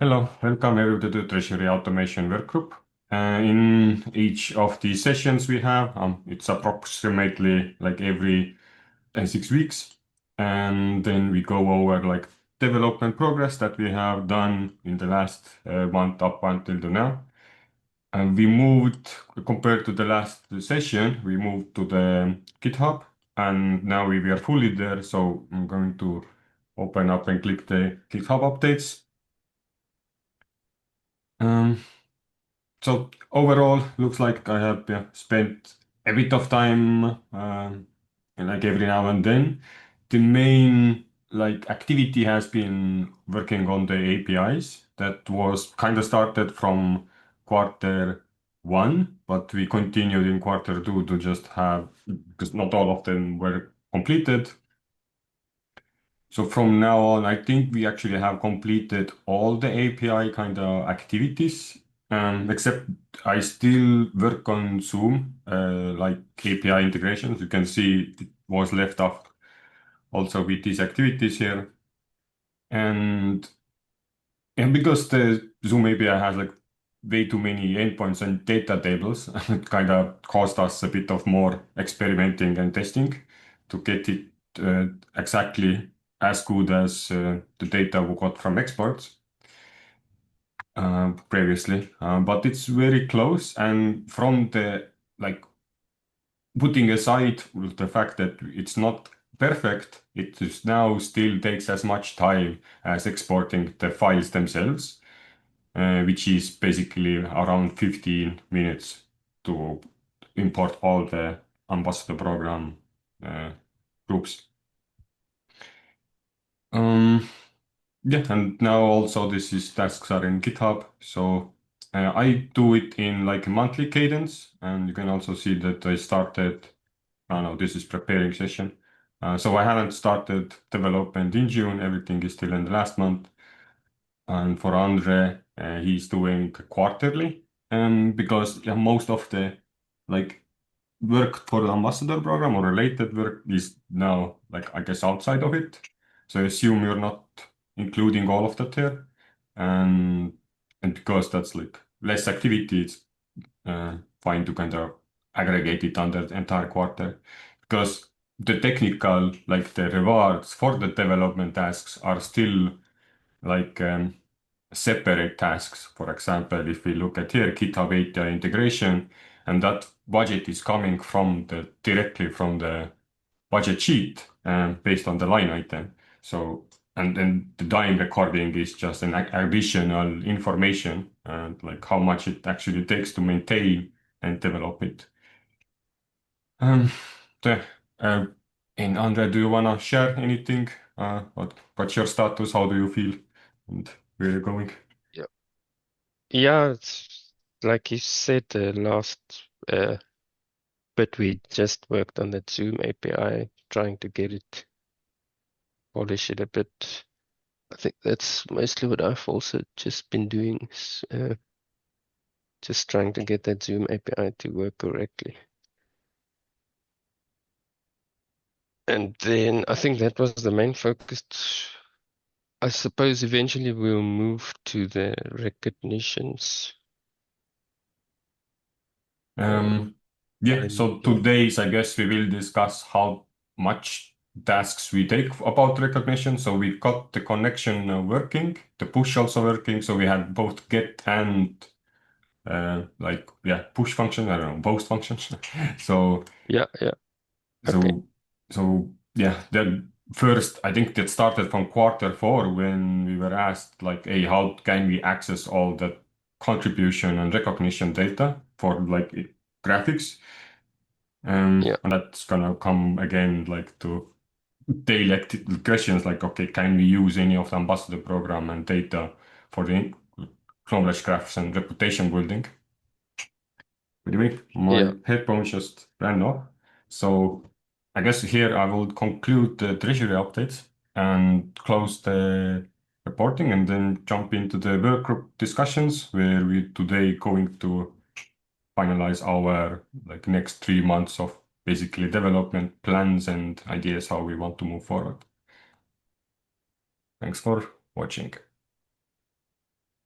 Hello, welcome everybody to Treasury Automation Workgroup. In each of the sessions we have, it's approximately like every 6 weeks, and then we go over like development progress that we have done in the last month up until now. And we moved, compared to the last session, we moved to the GitHub, and now we are fully there. So I'm going to open up and click the GitHub updates. So overall, looks like I have spent a bit of time, like every now and then. The main like activity has been working on the APIs. That was kind of started from quarter 1, but we continued in quarter 2 to just have, because not all of them were completed. So from now on, I think we actually have completed all the API kind of activities, except I still work on Zoom, like API integrations. You can see it was left off also with these activities here. And because the Zoom API has like way too many endpoints and data tables, it kind of cost us a bit of more experimenting and testing to get it exactly as good as the data we got from exports previously. But it's very close, and from the like putting aside the fact that it's not perfect, it is now still takes as much time as exporting the files themselves, which is basically around 15 minutes to import all the ambassador program groups. Yeah, and now also these tasks are in GitHub. So I do it in like a monthly cadence, and you can also see that I started. Oh no, this is preparing session. So I haven't started development in June. Everything is still in the last month. And for Andre, he's doing quarterly, because yeah, most of the like work for the ambassador program or related work is now like I guess outside of it. So I assume you're not including all of that here, and because that's like less activity, it's fine to kind of aggregate it under the entire quarter, because the technical like the rewards for the development tasks are still like separate tasks. For example, if we look at here, GitHub API integration, and that budget is coming from directly from the budget sheet based on the line item. So, and then the time recording is just an additional information and like how much it actually takes to maintain and develop it. Um, the, uh, and Andre, do you want to share anything? What's your status? How do you feel? And where are you going? Yeah, yeah, it's like you said, the last bit we just worked on that Zoom API, trying to get it, polish it a bit. I think that's mostly what I've also just been doing, just trying to get that Zoom API to work correctly. And then I think that was the main focus. I suppose eventually we'll move to the recognitions. Um, yeah, And so yeah, today's, I guess we will discuss how much tasks we take about recognition. So we got the connection working, the push also working. So we had both get and like, yeah, push function, I don't know, both functions. So, yeah, yeah. Okay. so, so yeah, then first, I think that started from quarter 4 when we were asked like, hey, how can we access all the contribution and recognition data for like graphics? Yeah, And that's gonna come again like to daily questions like, okay, can we use any of the ambassador program and data for the knowledge graphs and reputation building? Anyway, yeah, my headphones just ran off. So I guess here I will conclude the treasury updates and close the reporting and then jump into the workgroup discussions where we today going to finalize our like next 3 months of basically development plans and ideas how we want to move forward. Thanks for watching.